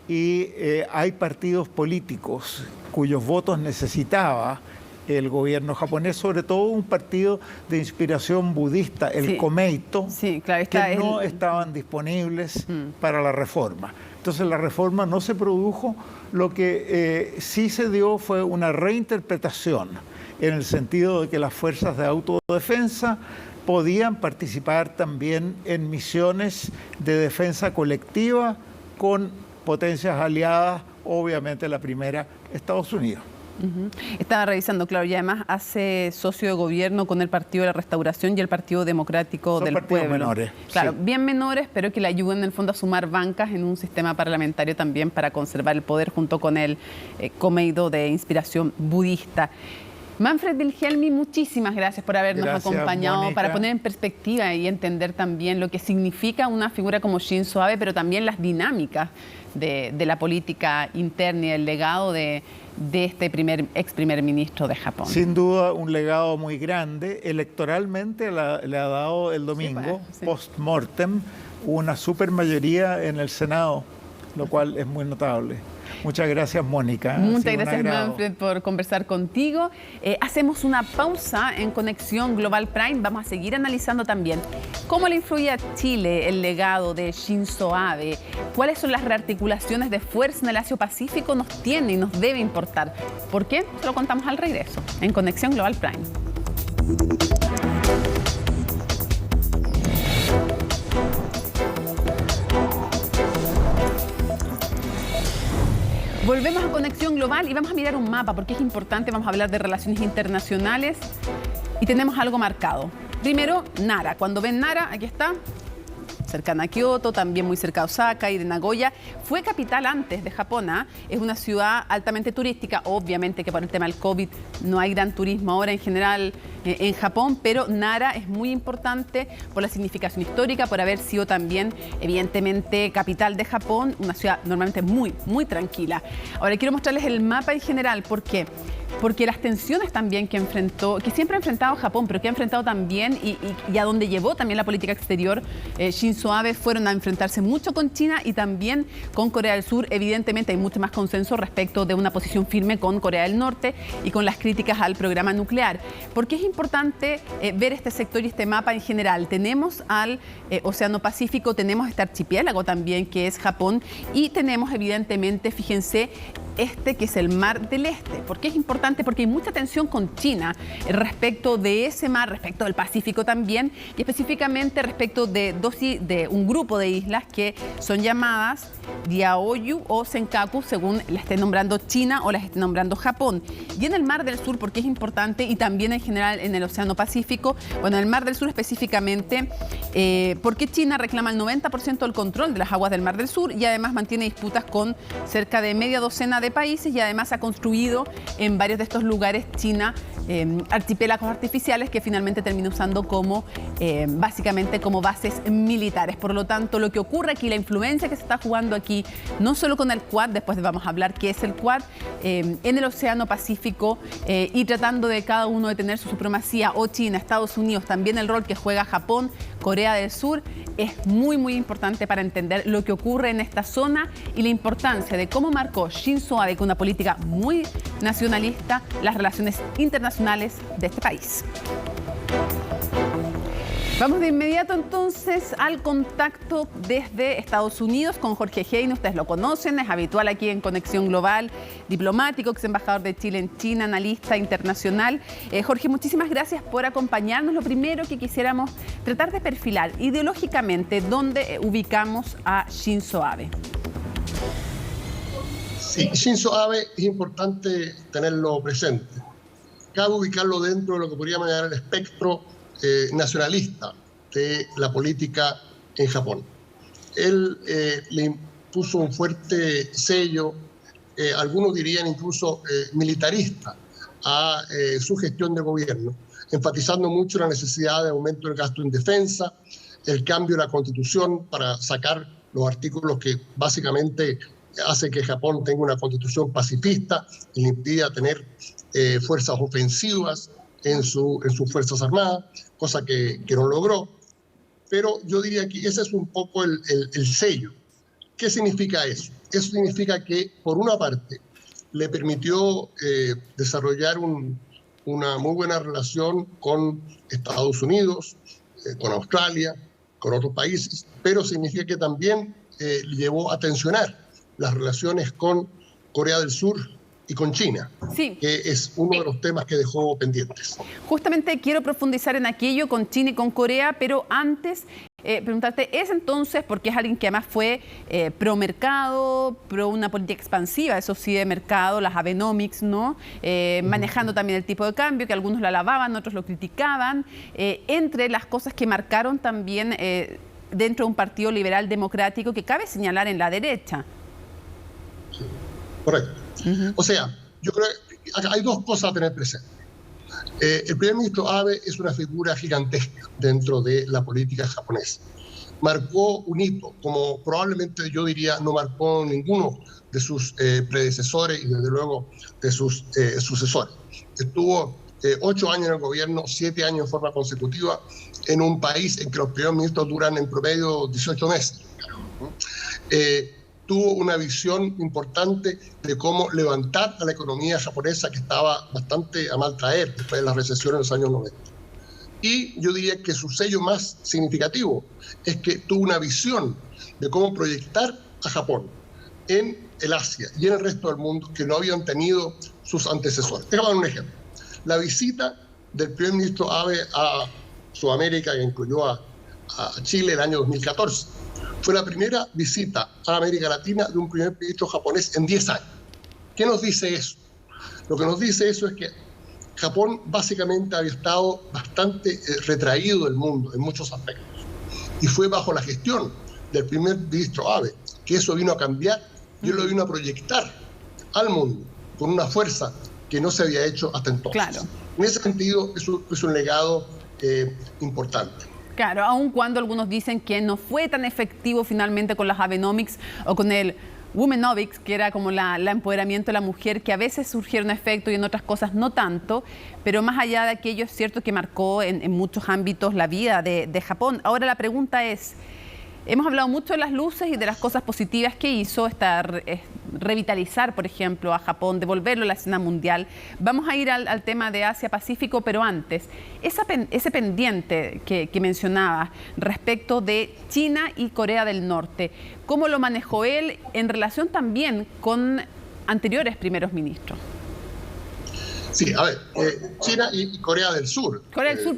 y hay partidos políticos cuyos votos necesitaba el gobierno japonés, sobre todo un partido de inspiración budista, el Komeito, que no estaban disponibles para la reforma. Entonces la reforma no se produjo, lo que sí se dio fue una reinterpretación en el sentido de que las fuerzas de autodefensa podían participar también en misiones de defensa colectiva con potencias aliadas, obviamente la primera, Estados Unidos. Estaba revisando, claro, y además hace socio de gobierno con el Partido de la Restauración y el Partido Democrático del Pueblo. Menores. Claro, bien menores, pero que le ayuden en el fondo a sumar bancas en un sistema parlamentario también para conservar el poder junto con el Komeito de inspiración budista. Manfred Wilhelmi, muchísimas gracias por habernos acompañado, Mónica, para poner en perspectiva y entender también lo que significa una figura como Shinzo Abe, pero también las dinámicas de la política interna y el legado de este ex primer ministro de Japón. Sin duda un legado muy grande. Electoralmente le ha dado el domingo, post-mortem, una supermayoría en el Senado, lo cual es muy notable. Muchas gracias, Mónica. Muchas gracias, Manfred, por conversar contigo. Hacemos una pausa en Conexión Global Prime. Vamos a seguir analizando también cómo le influye a Chile el legado de Shinzo Abe, cuáles son las rearticulaciones de fuerza en el Asia-Pacífico nos tiene y nos debe importar. ¿Por qué? Se lo contamos al regreso en Conexión Global Prime. Volvemos a Conexión Global y vamos a mirar un mapa porque es importante, vamos a hablar de relaciones internacionales y tenemos algo marcado. Primero, Nara. Cuando ven Nara, aquí está, cercana a Kioto, también muy cerca de Osaka y de Nagoya. Fue capital antes de Japón, ¿eh? Es una ciudad altamente turística. Obviamente que por el tema del COVID no hay gran turismo ahora en general en Japón, pero Nara es muy importante por la significación histórica, por haber sido también, evidentemente, capital de Japón, una ciudad normalmente muy, muy tranquila. Ahora quiero mostrarles el mapa en general. ¿Por qué? Porque las tensiones también que siempre ha enfrentado Japón, pero que ha enfrentado también y a donde llevó también la política exterior Shinzo Abe, fueron a enfrentarse mucho con China y también con Corea del Sur. Evidentemente hay mucho más consenso respecto de una posición firme con Corea del Norte y con las críticas al programa nuclear. ¿Por qué es importante ver este sector y este mapa en general? Tenemos al Océano Pacífico, tenemos este archipiélago también que es Japón y tenemos evidentemente, fíjense, que es el Mar del Este. ¿Por qué es importante? Porque hay mucha tensión con China respecto de ese mar, respecto del Pacífico también, y específicamente respecto de un grupo de islas que son llamadas Diaoyu o Senkaku, según la esté nombrando China o las esté nombrando Japón. Y en el Mar del Sur, porque es importante, y también en general en el Océano Pacífico, bueno, en el Mar del Sur específicamente, porque China reclama el 90% del control de las aguas del Mar del Sur y además mantiene disputas con cerca de media docena de países y además ha construido en varios de estos lugares China archipiélagos artificiales que finalmente termina usando básicamente como bases militares. Por lo tanto, lo que ocurre aquí, la influencia que se está jugando aquí, no solo con el Quad, después vamos a hablar qué es el Quad, en el Océano Pacífico y tratando de cada uno de tener su supremacía, o China, Estados Unidos, también el rol que juega Japón, Corea del Sur, es muy, muy importante para entender lo que ocurre en esta zona y la importancia de cómo marcó Shinzo Abe con una política muy nacionalista las relaciones internacionales de este país. Vamos de inmediato entonces al contacto desde Estados Unidos con Jorge Hein. Ustedes lo conocen, es habitual aquí en Conexión Global, diplomático, ex embajador de Chile en China, analista internacional. Jorge, muchísimas gracias por acompañarnos. Lo primero que quisiéramos tratar de perfilar ideológicamente, ¿dónde ubicamos a Shinzo Abe? Sí, Shinzo Abe es importante tenerlo presente. Cabe ubicarlo dentro de lo que podríamos llamar el espectro nacionalista de la política en Japón. Él le impuso un fuerte sello, algunos dirían incluso militarista, a su gestión de gobierno, enfatizando mucho la necesidad de aumento del gasto en defensa, el cambio de la constitución para sacar los artículos que básicamente hace que Japón tenga una constitución pacifista y le impida tener fuerzas ofensivas en sus Fuerzas Armadas, cosa que no logró. Pero yo diría que ese es un poco el sello. ¿Qué significa eso? Eso significa que, por una parte, le permitió desarrollar una muy buena relación con Estados Unidos, con Australia, con otros países, pero significa que también le llevó a tensionar las relaciones con Corea del Sur y con China, sí, que es uno de los temas que dejó pendientes. Justamente quiero profundizar en aquello con China y con Corea, pero antes preguntarte, ¿es entonces, porque es alguien que además fue pro mercado, pro una política expansiva, eso sí, de mercado, las Abenomics, ¿no? Manejando también el tipo de cambio, que algunos lo alababan, otros lo criticaban, entre las cosas que marcaron también dentro de un partido liberal democrático que cabe señalar en la derecha? Sí, correcto. O sea, yo creo que hay dos cosas a tener presente. El primer ministro Abe es una figura gigantesca dentro de la política japonesa. Marcó un hito, como probablemente yo diría no marcó ninguno de sus predecesores y desde luego de sus sucesores. Estuvo 8 años en el gobierno, 7 años en forma consecutiva, en un país en que los primeros ministros duran en promedio 18 meses. Tuvo una visión importante de cómo levantar a la economía japonesa, que estaba bastante a mal traer después de la recesión en los años 90. Y yo diría que su sello más significativo es que tuvo una visión de cómo proyectar a Japón en el Asia y en el resto del mundo que no habían tenido sus antecesores. Déjame dar un ejemplo. La visita del primer ministro Abe a Sudamérica, que incluyó a Chile el año 2014, fue la primera visita a América Latina de un primer ministro japonés en 10 años. ¿Qué nos dice eso? Lo que nos dice eso es que Japón básicamente había estado bastante retraído del mundo en muchos aspectos. Y fue bajo la gestión del primer ministro Abe que eso vino a cambiar y él lo vino a proyectar al mundo con una fuerza que no se había hecho hasta entonces. Claro. En ese sentido, es un legado importante. Claro, aun cuando algunos dicen que no fue tan efectivo finalmente con las Abenomics o con el Womenomics, que era como el empoderamiento de la mujer, que a veces surgieron efectos y en otras cosas no tanto, pero más allá de aquello es cierto que marcó en muchos ámbitos la vida de Japón. Ahora la pregunta es, hemos hablado mucho de las luces y de las cosas positivas que hizo, revitalizar, por ejemplo, a Japón, devolverlo a la escena mundial. Vamos a ir al tema de Asia-Pacífico, pero antes, ese pendiente que mencionaba respecto de China y Corea del Norte, ¿cómo lo manejó él en relación también con anteriores primeros ministros? Sí, a ver, China y Corea del Sur. Corea del Sur.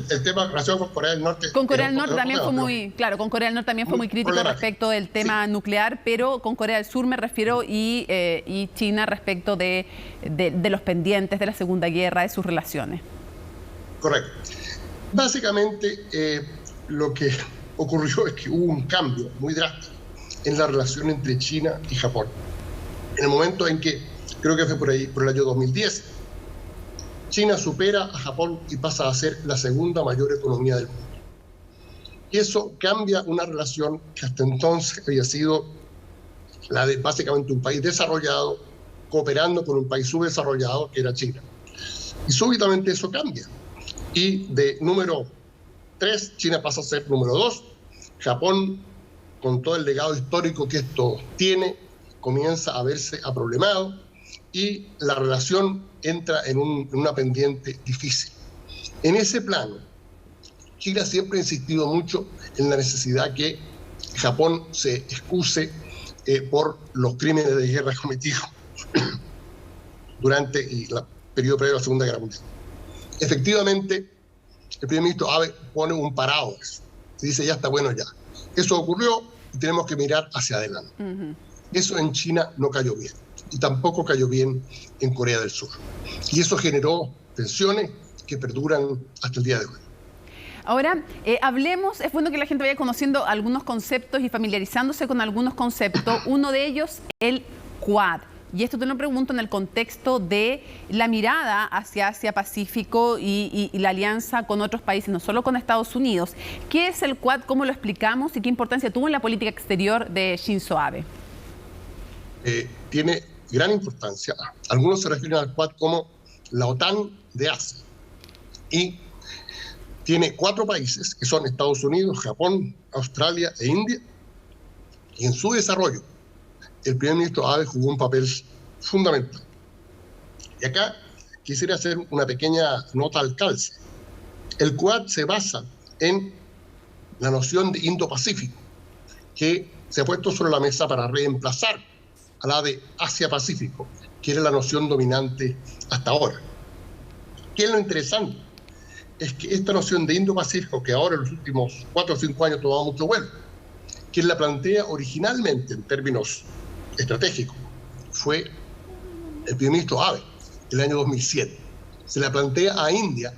El tema de relación con Corea del Norte. Con Corea del Norte también fue muy, claro, con Corea del Norte también fue muy crítico respecto del tema nuclear, pero con Corea del Sur me refiero y China respecto de los pendientes de la Segunda Guerra, de sus relaciones. Correcto. Básicamente, lo que ocurrió es que hubo un cambio muy drástico en la relación entre China y Japón. En el momento en que creo que fue por ahí, por el año 2010. China supera a Japón y pasa a ser la segunda mayor economía del mundo. Y eso cambia una relación que hasta entonces había sido la de básicamente un país desarrollado cooperando con un país subdesarrollado que era China. Y súbitamente eso cambia. Y de número 3, China pasa a ser número 2. Japón, con todo el legado histórico que esto tiene, comienza a verse aproblemado y la relación entra en una pendiente difícil. En ese plano, China siempre ha insistido mucho en la necesidad que Japón se excuse por los crímenes de guerra cometidos durante el periodo previo a la Segunda Guerra Mundial. Efectivamente, el primer ministro Abe pone un parado a eso. Se dice, ya está bueno ya. Eso ocurrió y tenemos que mirar hacia adelante. Eso en China no cayó bien. Y tampoco cayó bien en Corea del Sur. Y eso generó tensiones que perduran hasta el día de hoy. Ahora, hablemos, es bueno que la gente vaya conociendo algunos conceptos y familiarizándose con algunos conceptos. Uno de ellos, el Quad. Y esto te lo pregunto en el contexto de la mirada hacia Asia-Pacífico y la alianza con otros países, no solo con Estados Unidos. ¿Qué es el Quad? ¿Cómo lo explicamos? ¿Y qué importancia tuvo en la política exterior de Shinzo Abe? Tiene gran importancia. Algunos se refieren al Quad como la OTAN de Asia. Y tiene 4 países, que son Estados Unidos, Japón, Australia e India. Y en su desarrollo, el primer ministro Abe jugó un papel fundamental. Y acá quisiera hacer una pequeña nota al calce. El Quad se basa en la noción de Indo-Pacífico, que se ha puesto sobre la mesa para reemplazar a la de Asia-Pacífico, que era la noción dominante hasta ahora. ¿Qué es lo interesante? Es que esta noción de Indo-Pacífico, que ahora en los últimos 4 o 5 años tomaba mucho vuelo, quien la plantea originalmente en términos estratégicos fue el primer ministro Abe, el año 2007. Se la plantea a India,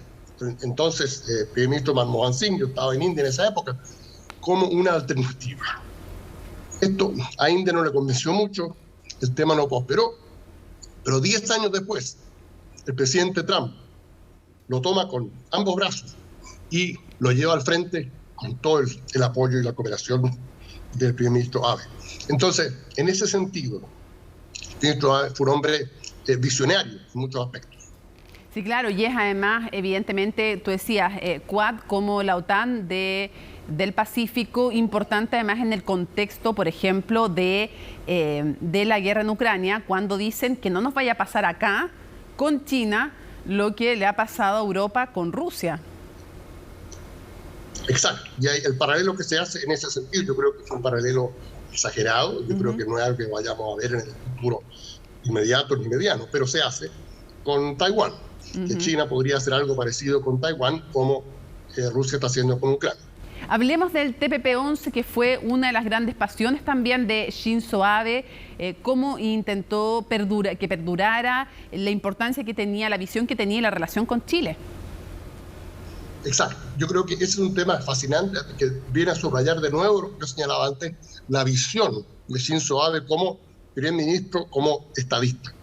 entonces el primer ministro Manmohan Singh, yo estaba en India en esa época, como una alternativa. Esto a India no le convenció mucho, el tema no prosperó, pero 10 años después, el presidente Trump lo toma con ambos brazos y lo lleva al frente con todo el apoyo y la cooperación del primer ministro Abe. Entonces, en ese sentido, el ministro Abe fue un hombre visionario en muchos aspectos. Sí, claro, y es además, evidentemente, tú decías, Quad como la OTAN del Pacífico, importante además en el contexto, por ejemplo, de la guerra en Ucrania, cuando dicen que no nos vaya a pasar acá con China lo que le ha pasado a Europa con Rusia. Exacto, y el paralelo que se hace en ese sentido, yo creo que es un paralelo exagerado, yo creo que no es algo que vayamos a ver en el futuro inmediato ni mediano, pero se hace con Taiwán, que China podría hacer algo parecido con Taiwán como Rusia está haciendo con Ucrania. Hablemos del TPP-11, que fue una de las grandes pasiones también de Shinzo Abe, cómo intentó que perdurara, la importancia que tenía, la visión que tenía y la relación con Chile. Exacto, yo creo que ese es un tema fascinante que viene a subrayar de nuevo lo que yo señalaba antes, la visión de Shinzo Abe como primer ministro, como estadista.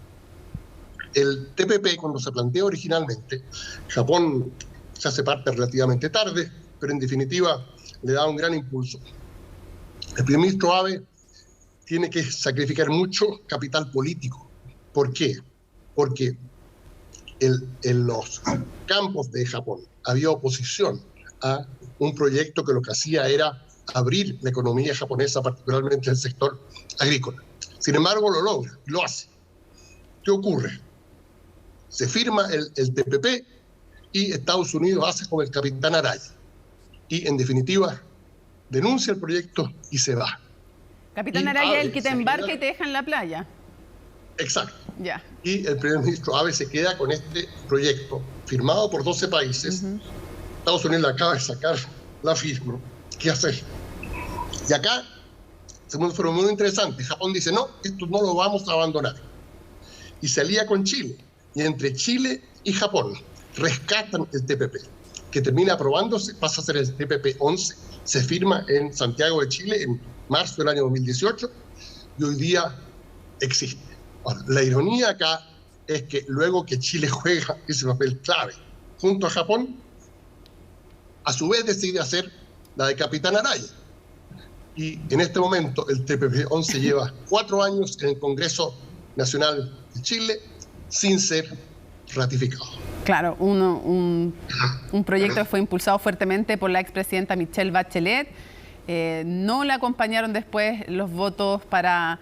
El TPP, cuando se planteó originalmente, Japón se hace parte relativamente tarde, pero en definitiva le da un gran impulso. El primer ministro Abe tiene que sacrificar mucho capital político. ¿Por qué? Porque en los campos de Japón había oposición a un proyecto que lo que hacía era abrir la economía japonesa, particularmente el sector agrícola. Sin embargo, lo logra, lo hace. ¿Qué ocurre? Se firma el TPP y Estados Unidos hace con el capitán Araya. Y, en definitiva, denuncia el proyecto y se va. Capitán Araya es el que te embarca y te deja en la playa. Exacto. Ya. Y el primer ministro Abe se queda con este proyecto firmado por 12 países. Estados Unidos le acaba de sacar la firma. ¿Qué hacer? Y acá, segundo fue muy interesante. Japón dice, no, esto no lo vamos a abandonar. Y se alía con Chile. Y entre Chile y Japón rescatan el TPP, que termina aprobándose, pasa a ser el TPP-11, se firma en Santiago de Chile en marzo del año 2018 y hoy día existe. Ahora, la ironía acá es que luego que Chile juega ese papel clave junto a Japón, a su vez decide hacer la de Capitán Araya. Y en este momento el TPP-11 lleva 4 años en el Congreso Nacional de Chile sin ser ratificado. Claro, un proyecto que fue impulsado fuertemente por la expresidenta Michelle Bachelet. No le acompañaron después los votos para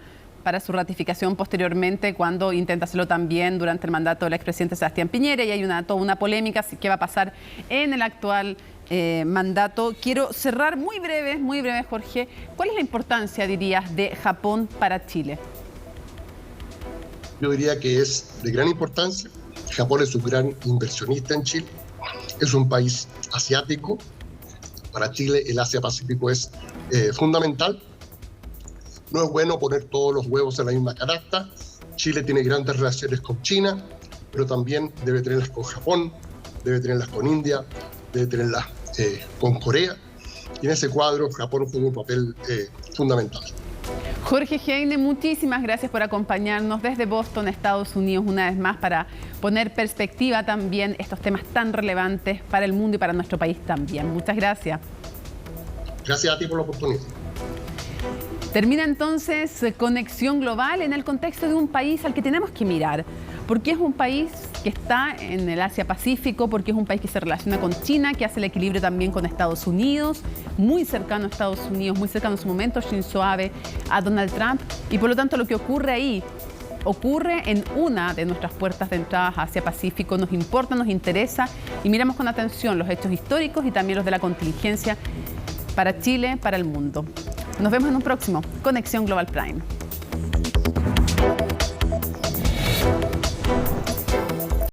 su ratificación posteriormente, cuando intenta hacerlo también durante el mandato del expresidente Sebastián Piñera, y hay toda una polémica que va a pasar en el actual mandato. Quiero cerrar muy breve, Jorge. ¿Cuál es la importancia, dirías, de Japón para Chile? Yo diría que es de gran importancia. Japón es un gran inversionista en Chile. Es un país asiático. Para Chile el Asia-Pacífico es fundamental. No es bueno poner todos los huevos en la misma canasta. Chile tiene grandes relaciones con China, pero también debe tenerlas con Japón, debe tenerlas con India, debe tenerlas con Corea. Y en ese cuadro Japón juega un papel fundamental. Jorge Heine, muchísimas gracias por acompañarnos desde Boston, Estados Unidos, una vez más, para poner perspectiva también estos temas tan relevantes para el mundo y para nuestro país también. Muchas gracias. Gracias a ti por la oportunidad. Termina entonces Conexión Global en el contexto de un país al que tenemos que mirar, porque es un país que está en el Asia-Pacífico, porque es un país que se relaciona con China, que hace el equilibrio también con Estados Unidos, muy cercano a Estados Unidos, muy cercano en su momento Shinzo Abe a Donald Trump, y por lo tanto lo que ocurre ahí ocurre en una de nuestras puertas de entrada hacia Pacífico. Nos importa, nos interesa y miramos con atención los hechos históricos y también los de la contingencia para Chile, para el mundo. Nos vemos en un próximo Conexión Global Prime.